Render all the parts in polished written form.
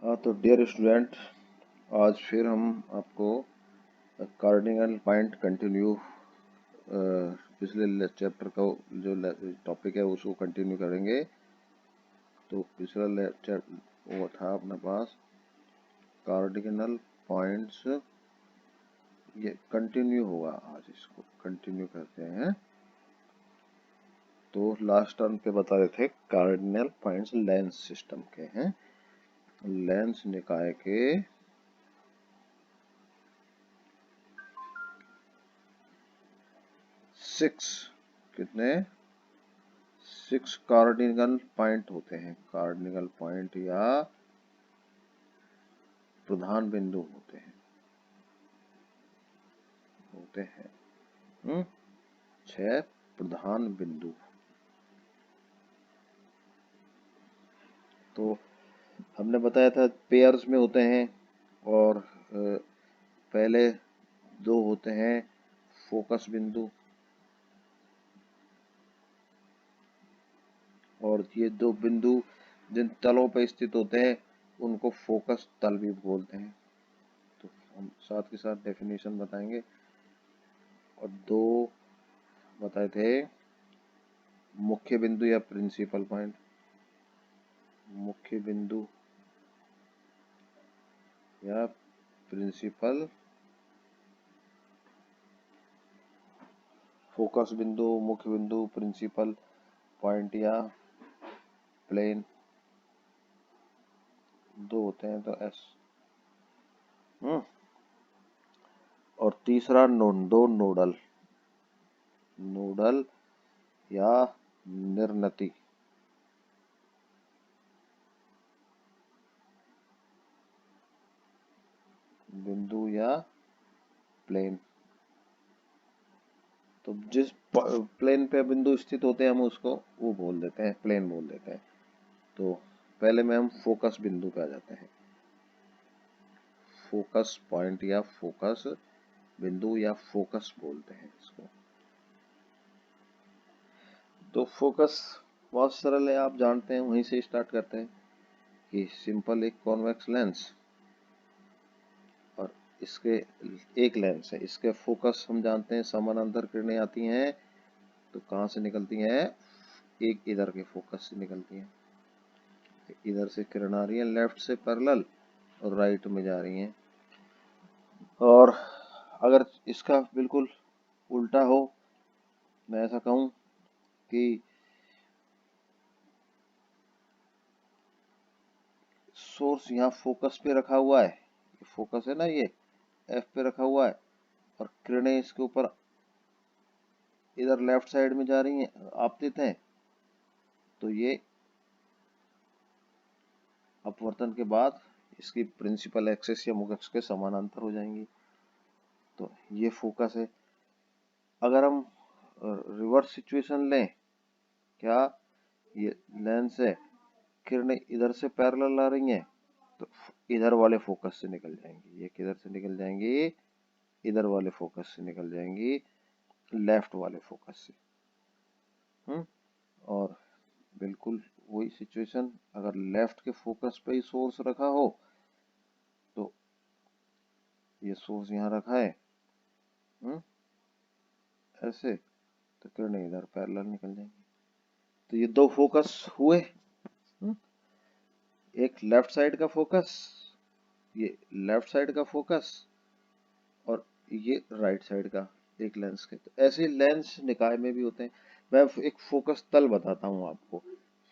हाँ तो dear student, आज फिर हम आपको कार्डिनल पॉइंट कंटिन्यू पिछले चैप्टर का जो टॉपिक है उसको कंटिन्यू करेंगे। तो पिछला लेक्चर वो था अपने पास कार्डिनल पॉइंट्स, ये कंटिन्यू होगा, आज इसको कंटिन्यू करते हैं। तो लास्ट टर्म पे बता रहे थे कार्डिनल पॉइंट्स लेंस सिस्टम के हैं, लेंस निकाय के 6 कितने 6 कार्डिनल पॉइंट होते हैं। कार्डिनल पॉइंट या प्रधान बिंदु होते हैं 6 प्रधान बिंदु। तो हमने बताया था पेयर्स में होते हैं, और पहले 2 होते हैं फोकस बिंदु, और ये 2 बिंदु जिन तलों पर स्थित होते हैं उनको फोकस तल भी बोलते हैं। तो हम साथ के साथ डेफिनेशन बताएंगे। और 2 बताए थे मुख्य बिंदु या प्रिंसिपल पॉइंट। मुख्य बिंदु या प्रिंसिपल फोकस बिंदु, मुख्य बिंदु, प्रिंसिपल पॉइंट या प्लेन, 2 होते हैं। तो एस और तीसरा नोडल या निर्णती बिंदु या प्लेन। तो जिस प्लेन पे बिंदु स्थित होते हैं हम उसको वो बोल देते हैं, प्लेन बोल देते हैं। तो पहले में हम फोकस बिंदु पे आ जाते हैं। फोकस पॉइंट या फोकस बिंदु या फोकस बोलते हैं इसको। तो फोकस बहुत सरल है, आप जानते हैं, वहीं से स्टार्ट करते हैं कि सिंपल एक कॉन्वेक्स लेंस और इसके एक लेंस है, इसके फोकस हम जानते हैं, समानांतर किरणें आती हैं तो कहाँ से निकलती हैं, एक इधर के फोकस से निकलती हैं। इधर से किरण आ रही है लेफ्ट से पैरेलल और राइट में जा रही हैं। और अगर इसका बिल्कुल उल्टा हो, मैं ऐसा कहूं कि सोर्स यहाँ फोकस पे रखा हुआ है, फोकस है ना, ये एफ पे रखा हुआ है, और किरणें इसके ऊपर इधर लेफ्ट साइड में जा रही हैं, आपतित हैं, तो ये अपवर्तन के बाद इसकी प्रिंसिपल एक्सिस या मुख्य अक्ष के समानांतर हो जाएंगी। तो ये फोकस है। अगर हम रिवर्स सिचुएशन लें, क्या ये लेंस है, किरणें इधर से पैरेलल आ रही हैं तो इधर वाले फोकस से निकल जाएंगी। ये किधर से निकल जाएंगी, इधर वाले फोकस से निकल जाएंगी, लेफ्ट वाले फोकस से। और बिल्कुल वही सिचुएशन अगर लेफ्ट के फोकस पे ही सोर्स रखा हो, तो ये सोर्स यहाँ रखा है ऐसे, तो किरणें इधर पैरेलल निकल जाएंगी। तो ये 2 फोकस हुए, एक लेफ्ट साइड का फोकस, ये लेफ्ट साइड का फोकस, और ये राइट साइड का एक लेंस के। तो ऐसे लेंस निकाय में भी होते हैं। मैं एक फोकस तल बताता हूँ आपको,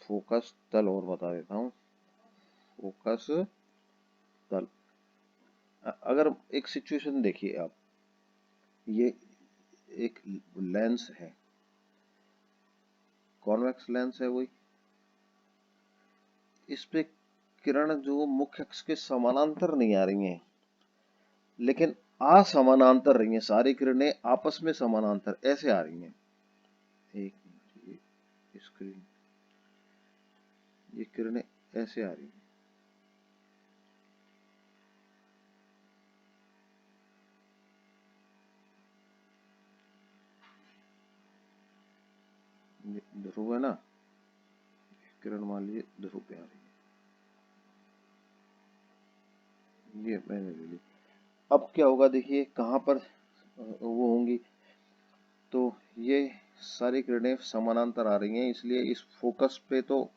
फोकस तल और बता देता हूँ। फोकस तल, अगर एक सिचुएशन देखिए आप, ये एक लेंस है, कॉन्वेक्स लेंस है वही, इस पे किरण जो मुख्य अक्ष के समानांतर नहीं आ रही हैं, लेकिन असमानांतर रही हैं, सारी किरणें आपस में समानांतर ऐसे आ रही हैं। एक स्क्रीन, ये किरणें ऐसे आ रही हैं, ध्रुव है ना, किरण मान लीजिए ध्रुव पे आ रही है, ये मैंने ले ली। अब क्या होगा देखिए कहाँ पर वो होंगी, तो ये सारी किरणें समानांतर आ रही हैं, इसलिए इस फोकस पे तो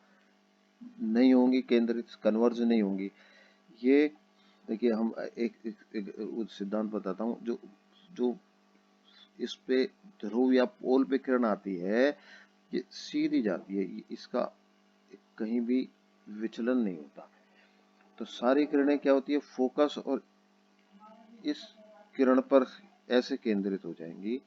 नहीं होंगी केंद्रित, कन्वर्ज नहीं होंगी। ये देखिए हम एक सिद्धांत बताता हूँ। जो जो इस पे ध्रुव या पोल पे किरण आती है, ये सीधी जाती है, इसका कहीं भी विचलन नहीं होता। तो सारी किरणें क्या होती है, फोकस और इस किरण पर ऐसे केंद्रित हो जाएंगी।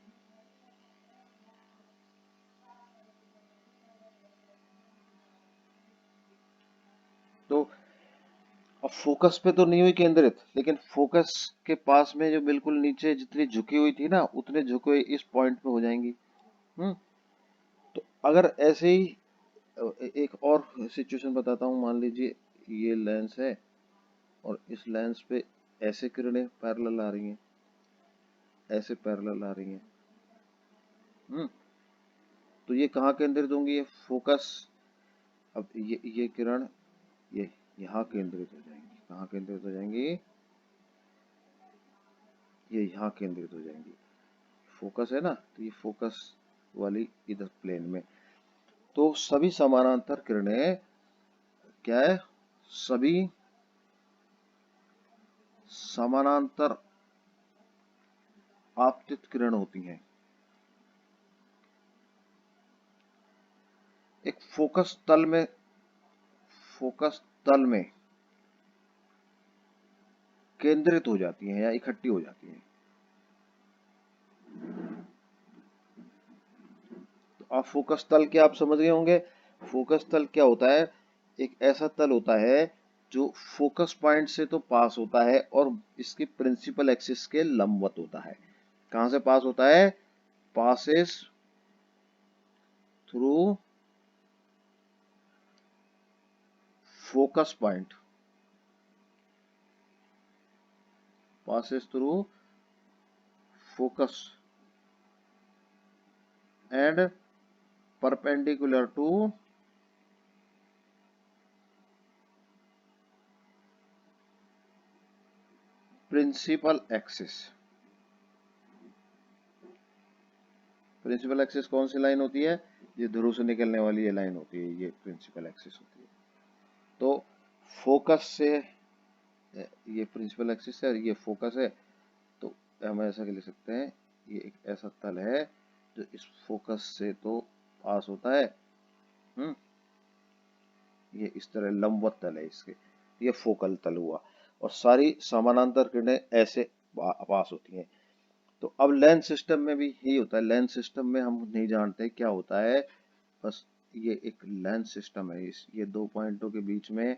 तो अब फोकस पे तो नहीं हुई केंद्रित, लेकिन फोकस के पास में जो बिल्कुल नीचे जितनी झुकी हुई थी ना, उतने झुके हुए इस पॉइंट पे हो जाएंगी। हम्म। तो अगर ऐसे ही एक और सिचुएशन बताता हूँ। मान लीजिए ये लेंस है और इस लेंस पे ऐसे किरणें पैरेलल आ रही हैं, ऐसे पैरेलल आ रही हैं। हम्म। तो ये कहाँ केंद्रित होंगी, ये फोकस। अब ये किरण ये यहाँ केंद्रित हो जाएंगी। कहाँ केंद्रित हो जाएंगी, ये यहाँ केंद्रित हो जाएंगी। फोकस है ना, तो ये फोकस वाली इधर प्लेन में। तो सभी समानांतर किरणें क्या है, सभी समानांतर आपतित किरण होती हैं। एक फोकस तल में केंद्रित हो जाती हैं या इकट्ठी हो जाती हैं। तो आप फोकस तल क्या आप समझ गए होंगे। फोकस तल क्या होता है, एक ऐसा तल होता है जो फोकस पॉइंट से तो पास होता है और इसकी प्रिंसिपल एक्सिस के लंबवत होता है। कहां से पास होता है, passes through focus point, passes through focus and perpendicular to principal axis। Principal axis कौन सी लाइन होती है, ये ध्रुव से निकलने वाली ये लाइन होती है, ये प्रिंसिपल एक्सिस होती है। तो फोकस से ये प्रिंसिपल एक्सिस है, ये फोकस है। तो हम ऐसा लिख सकते हैं, ये एक ऐसा तल है जो इस फोकस से तो पास होता है। ये इस तरह लंबवत तल है इसके, ये फोकल तल हुआ। और सारी समानांतर किरणें ऐसे पास होती हैं। तो अब लेंस सिस्टम में भी यही होता है। लेंस सिस्टम में हम नहीं जानते क्या होता है, बस ये एक लेंस सिस्टम है। इस ये दो पॉइंटों के बीच में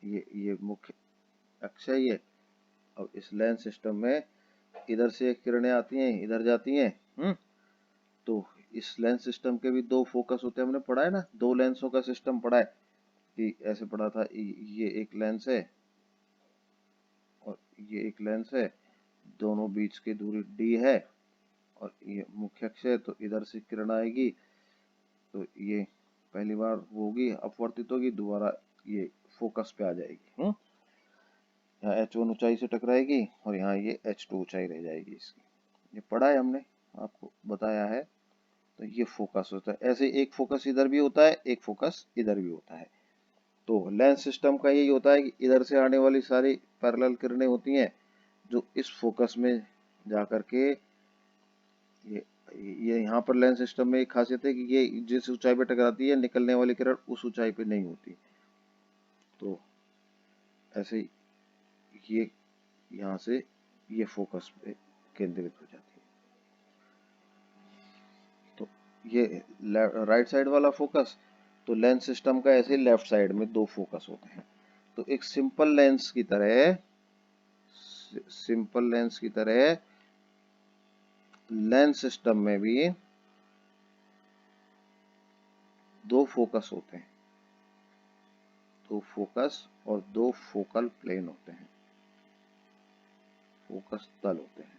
ये मुख्य अक्ष है ये। अब इस लेंस सिस्टम में इधर से किरणें आती हैं, इधर जाती हैं। तो इस लेंस सिस्टम के भी दो फोकस होते हैं, हमने पढ़ा है ना, दो लेंसों का सिस्टम पढ़ा है कि ऐसे पढ़ा था। ये एक लेंस है और ये एक लेंस है, दोनों बीच की दूरी d है और ये मुख्य अक्ष है। तो इधर से किरण आएगी तो ये पहली बार वो होगी, अपवर्तित होगी, दोबारा ये फोकस पे आ जाएगी। यहाँ h1 ऊंचाई से टकराएगी और यहाँ ये h2 ऊंचाई रह जाएगी इसकी। ये पढ़ा है हमने, आपको बताया है। तो ये फोकस होता है। ऐसे एक फोकस इधर भी होता है, एक फोकस इधर भी होता है। तो लेंस सिस्टम का यही होता है कि इधर से आने वाली सारी पैरेलल किरणें होती हैं जो इस फोकस में जाकर के ये यहाँ पर लेंस सिस्टम में एक खासियत है कि ये जिस ऊंचाई पे टकराती है, निकलने वाली किरण उस ऊंचाई पे नहीं होती। तो ऐसे ये यहाँ से ये फोकस पे केंद्रित हो जाती है। तो ये राइट साइड वाला फोकस, तो लेंस सिस्टम का ऐसे लेफ्ट साइड में दो फोकस होते हैं। तो एक सिंपल लेंस की तरह लेंस सिस्टम में भी दो फोकस होते हैं, दो फोकस और दो फोकल प्लेन होते हैं, फोकस तल होते हैं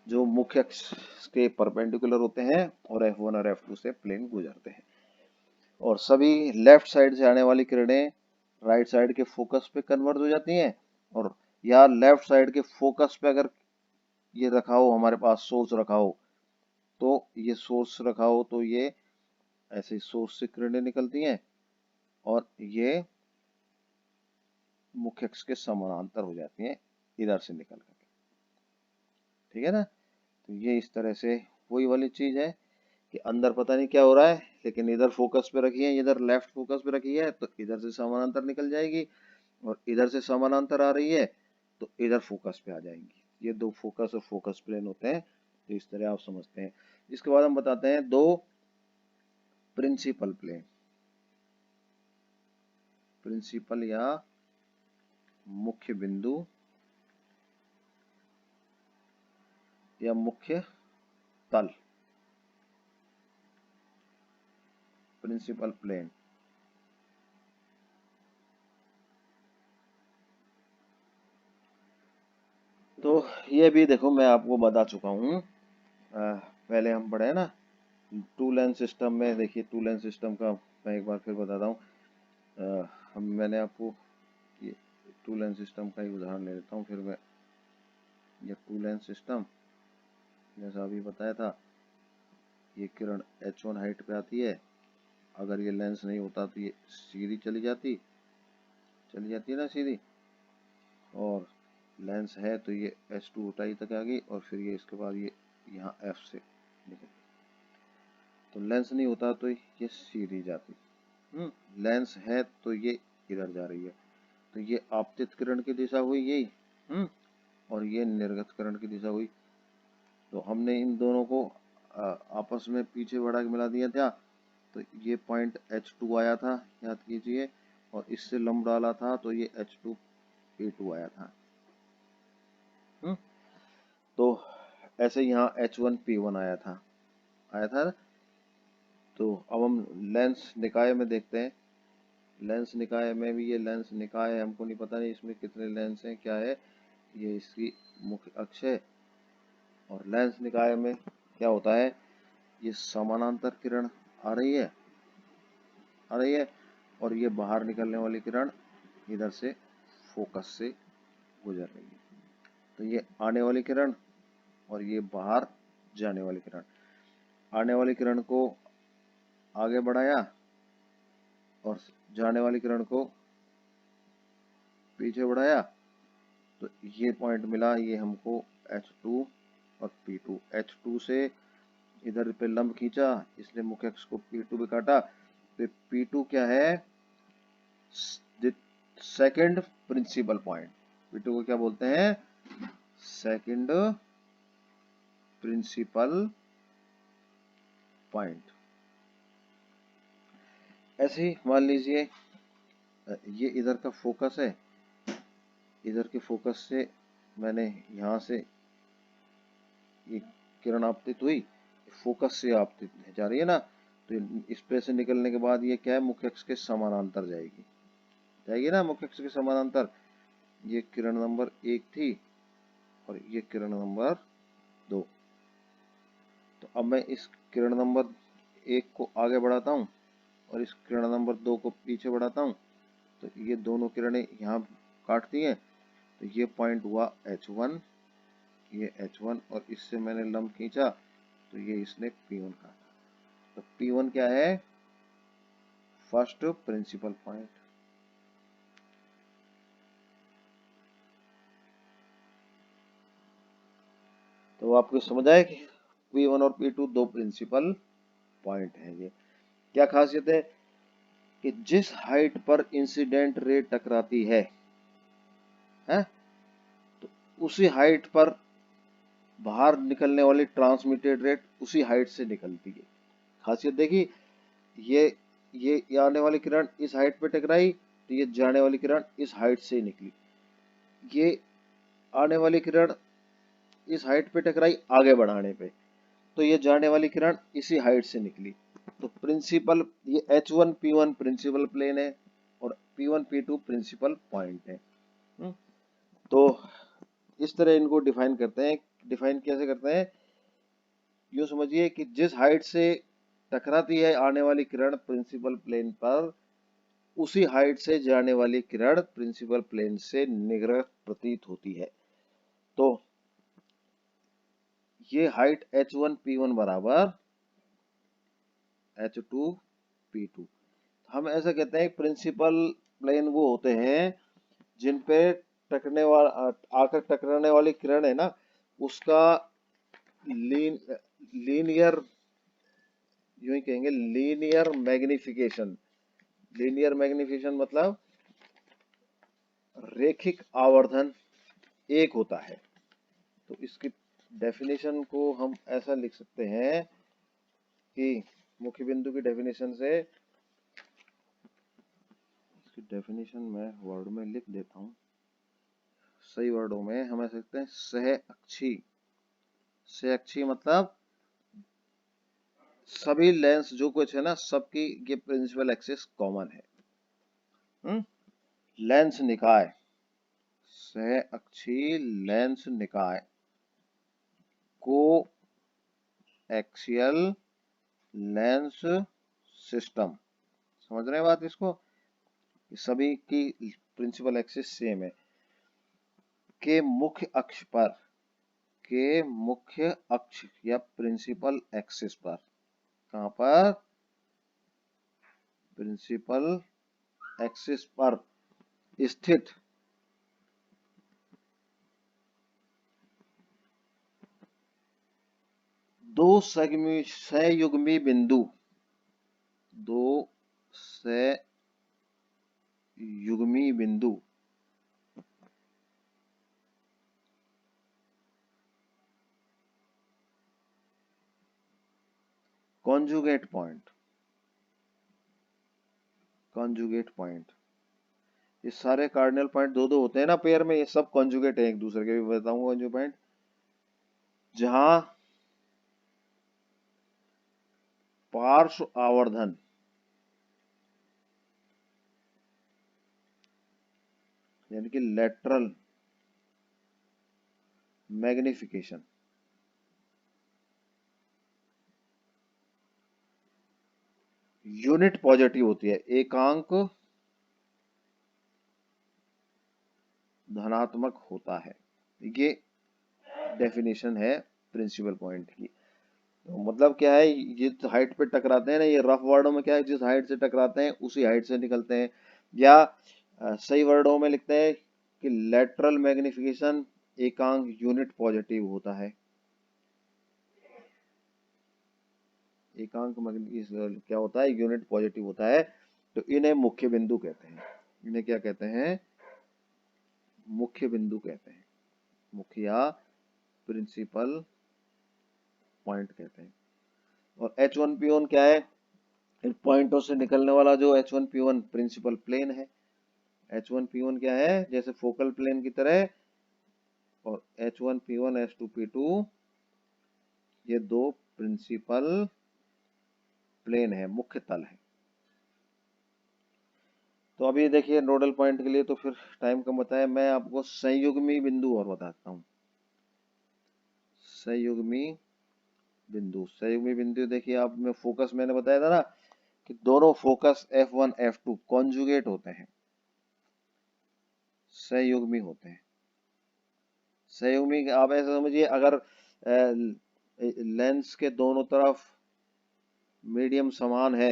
जो मुख्य अक्ष के परपेंडिकुलर होते हैं और F1 और F2 से प्लेन गुजरते हैं। और सभी लेफ्ट साइड से आने वाली किरणें राइट साइड के फोकस पे कन्वर्ज हो जाती हैं, और या लेफ्ट साइड के फोकस पे अगर ये रखा हो, हमारे पास सोर्स रखा हो, तो ये सोर्स रखा हो तो ये ऐसे सोर्स से किरणें निकलती हैं और ये मुख्य अक्ष के समानांतर हो जाती हैं इधर से निकल करके। ठीक है ना। तो ये इस तरह से वही वाली चीज है कि अंदर पता नहीं क्या हो रहा है, लेकिन इधर फोकस पे रखी है, इधर लेफ्ट फोकस पे रखी है, तो इधर से समानांतर निकल जाएगी, और इधर से समानांतर आ रही है तो इधर फोकस पे आ जाएंगी। ये दो फोकस और फोकस प्लेन होते हैं, तो इस तरह आप समझते हैं। इसके बाद हम बताते हैं दो प्रिंसिपल प्लेन। प्रिंसिपल या मुख्य बिंदु या मुख्य तल, प्रिंसिपल प्लेन। तो ये भी देखो मैं आपको बता चुका हूँ, पहले हम पढ़े हैं ना टू लेंस सिस्टम में। देखिए टू लेंस सिस्टम का मैं एक बार फिर बताता हूँ। मैंने आपको ये टू लेंस सिस्टम का ही उदाहरण ले लेता हूँ फिर मैं। ये टू लेंस सिस्टम जैसा अभी बताया था, ये किरण H1 हाइट पे आती है, अगर ये लेंस नहीं होता तो ये सीधी चली जाती है ना सीधी, और लेंस है तो ये H2 ऊंचाई तक आ गई, और फिर ये इसके बाद ये यहाँ F से निकल, तो लेंस नहीं होता तो ये सीधी जाती। लेंस है तो ये इधर जा रही है, तो ये आपतित किरण की दिशा हुई यही, और ये निर्गत किरण की दिशा हुई। तो हमने इन दोनों को आपस में पीछे बढ़ा के मिला दिया था, तो ये पॉइंट H2 आया था, याद कीजिए, और इससे लंब डाला था तो ये H2P2 आया था। तो ऐसे यहाँ H1P1 आया था ना। तो अब हम लेंस निकाय में देखते हैं। लेंस निकाय में भी, ये लेंस निकाय है, हमको नहीं पता नहीं इसमें कितने लेंस हैं क्या है, ये इसकी मुख्य अक्ष है। और लेंस निकाय में क्या होता है, ये समानांतर किरण आ रही है और ये बाहर निकलने वाली किरण इधर से फोकस से गुजर रही है। तो ये आने वाली किरण और ये बाहर जाने वाली किरण, आने वाली किरण को आगे बढ़ाया और जाने वाली किरण को पीछे बढ़ाया, तो ये पॉइंट मिला, ये हमको H2 और P2। H2 से इधर पे लंब खींचा, इसलिए मुख्य अक्ष को P2 पे काटा। तो P2 क्या है, सेकंड प्रिंसिपल पॉइंट। P2 को क्या बोलते हैं, सेकंड प्रिंसिपल पॉइंट। ऐसे ही मान लीजिए ये इधर का फोकस है, इधर के फोकस से मैंने यहाँ से ये किरण आपतित हुई, फोकस से आपतित जा रही है ना, तो इस पे से निकलने के बाद ये क्या है, मुख्य अक्ष के समानांतर जाएगी ना, मुख्य अक्ष के समानांतर। ये किरण नंबर 1 थी और ये किरण नंबर 2। तो अब मैं इस किरण नंबर 1 को आगे बढ़ाता हूँ और इस किरण नंबर 2 को पीछे बढ़ाता हूँ, तो ये दोनों किरणें यहाँ काटती हैं, तो ये पॉइंट हुआ H1, ये H1, और इससे मैंने लंब खींचा तो ये इसने P1 काटा। तो P1 क्या है, फर्स्ट प्रिंसिपल पॉइंट। तो आपको समझ आया कि P1 और P2 दो प्रिंसिपल पॉइंट है। ये क्या खासियत है कि जिस हाइट पर इंसिडेंट रे टकराती है, तो उसी हाइट पर बाहर निकलने वाली ट्रांसमिटेड रेट उसी हाइट से निकलती है। खासियत देखी, ये आने वाली किरण इस हाइट पे टकराई तो ये जाने वाली किरण इस हाइट से निकली, ये आने वाली किरण इस हाइट पे टकराई आगे बढ़ाने पे, तो ये जाने वाली किरण इसी हाइट से निकली। तो प्रिंसिपल, ये H1P1 प्रिंसिपल प्लेन है और P1 P2 प्रिंसिपल पॉइंट है। तो इस तरह इनको डिफाइन करते हैं। डिफाइन कैसे करते हैं, यूं समझिए कि जिस हाइट से टकराती है आने वाली किरण प्रिंसिपल प्लेन पर, उसी हाइट से जाने वाली किरण प्रिंसिपल प्लेन से निकट प्रतीत होती है। तो ये हाइट h1p1 बराबर h2p2। हम ऐसा कहते हैं प्रिंसिपल प्लेन वो होते हैं जिन पे टकराने वाला आकर टकराने वाली किरण है ना, उसका लीनियर, यूं ही कहेंगे लीनियर मैग्निफिकेशन। लीनियर मैग्निफिकेशन मतलब रेखिक आवर्धन एक होता है। तो इसकी डेफिनेशन को हम ऐसा लिख सकते हैं कि मुख्य बिंदु की डेफिनेशन से, इसकी डेफिनेशन मैं वर्ड में लिख देता हूं, सही वर्डों में हम ऐसे लिखते हैं सह अक्षी। सह अक्षी मतलब सभी लेंस जो कुछ है ना, सबकी ये प्रिंसिपल एक्सिस कॉमन है। लेंस निकाय, सह अक्षी लेंस निकाय को एक्सियल लेंस सिस्टम, समझ रहे हैं बात इसको, सभी की प्रिंसिपल एक्सिस सेम है। के मुख्य अक्ष पर, के मुख्य अक्ष या प्रिंसिपल एक्सिस पर, कहां पर, प्रिंसिपल एक्सिस पर स्थित दो संयुग्मी बिंदु, दो संयुग्मी बिंदु कॉन्जुगेट पॉइंट, कॉन्जुगेट पॉइंट, ये सारे कार्डिनल पॉइंट दो दो होते हैं ना पेयर में, ये सब कॉन्जुगेट है एक दूसरे के, भी बताऊंगा कॉन्जुगेट पॉइंट, जहां पार्श्व आवर्धन यानी कि लेटरल मैग्निफिकेशन यूनिट पॉजिटिव होती है, एकांक धनात्मक होता है। ये डेफिनेशन है प्रिंसिपल पॉइंट की। तो मतलब क्या है, जिस हाइट पे टकराते हैं ना, ये रफ वर्डों में क्या है, जिस हाइट से टकराते हैं उसी हाइट से निकलते हैं, या सही वर्डों में लिखते हैं कि लेटरल मैग्निफिकेशन एकांक यूनिट पॉजिटिव होता है। एकांक क्या होता है, यूनिट पॉजिटिव होता है। तो इन्हें मुख्य बिंदु कहते हैं, इन्हें क्या कहते हैं, मुख्य बिंदु कहते हैं, मुख्य या प्रिंसिपल पॉइंट कहते हैं। और H1P1 क्या है, इन पॉइंटों से निकलने वाला जो H1P1 प्रिंसिपल प्लेन है। H1P1 क्या है, जैसे फोकल प्लेन की तरह, और H1P1 H2P2 ये दो प्रिंसिपल प्लेन है, मुख्य तल है। तो अभी देखिए नोडल पॉइंट के लिए तो फिर टाइम कम बताया, मैं आपको संयुग्मी बिंदु और बताता हूँ। संयुग्मी बिंदु, संयुग्मी बिंदु देखिए, आप में फोकस मैंने बताया था ना कि दोनों फोकस F1 F2 कॉन्जुगेट होते हैं, संयुग्मी होते हैं। संयुग्मी आप ऐसा समझिए, अगर लेंस के दोनों तरफ मीडियम समान है,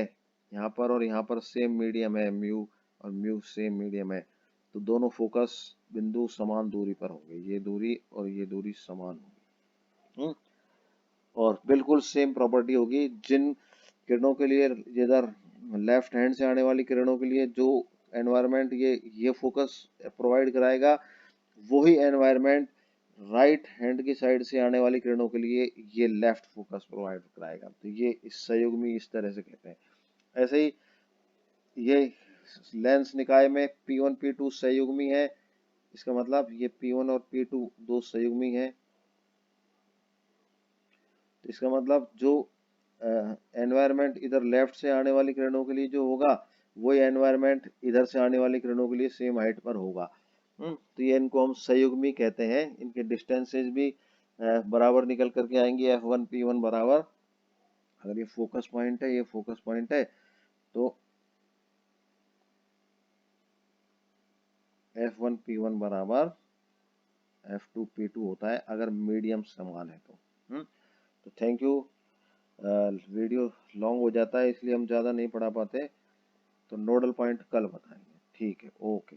यहाँ पर और यहाँ पर सेम मीडियम है, म्यू और म्यू सेम मीडियम है, तो दोनों फोकस बिंदु समान दूरी पर होंगे, ये दूरी और ये दूरी समान होगी। और बिल्कुल सेम प्रॉपर्टी होगी, जिन किरणों के लिए इधर लेफ्ट हैंड से आने वाली किरणों के लिए जो एनवायरनमेंट ये फोकस प्रोवाइड कराएगा, वही एनवायरनमेंट राइट हैंड की साइड से आने वाली किरणों के लिए ये लेफ्ट फोकस प्रोवाइड कराएगा। तो ये इस संयुग्मी इस तरह से कहते हैं। ऐसे ही ये लेंस निकाय में P1 P2 संयुग्मी है, इसका मतलब ये P1 और P2 दो संयुग्मी है। तो इसका मतलब जो एनवायरनमेंट इधर लेफ्ट से आने वाली किरणों के लिए जो होगा, वही एनवायरनमेंट इधर से आने वाली किरणों के लिए सेम हाइट पर होगा। तो ये इनको हम संयुग्मी कहते हैं। इनके डिस्टेंसेज भी बराबर निकल करके आएंगे, F1 P1 बराबर, अगर ये फोकस पॉइंट है, ये फोकस पॉइंट है, तो F1P1 बराबर F2P2 होता है अगर मीडियम समान है तो। तो थैंक यू। वीडियो लॉन्ग हो जाता है इसलिए हम ज़्यादा नहीं पढ़ा पाते, तो नोडल पॉइंट कल बताएंगे। ठीक है, ओके।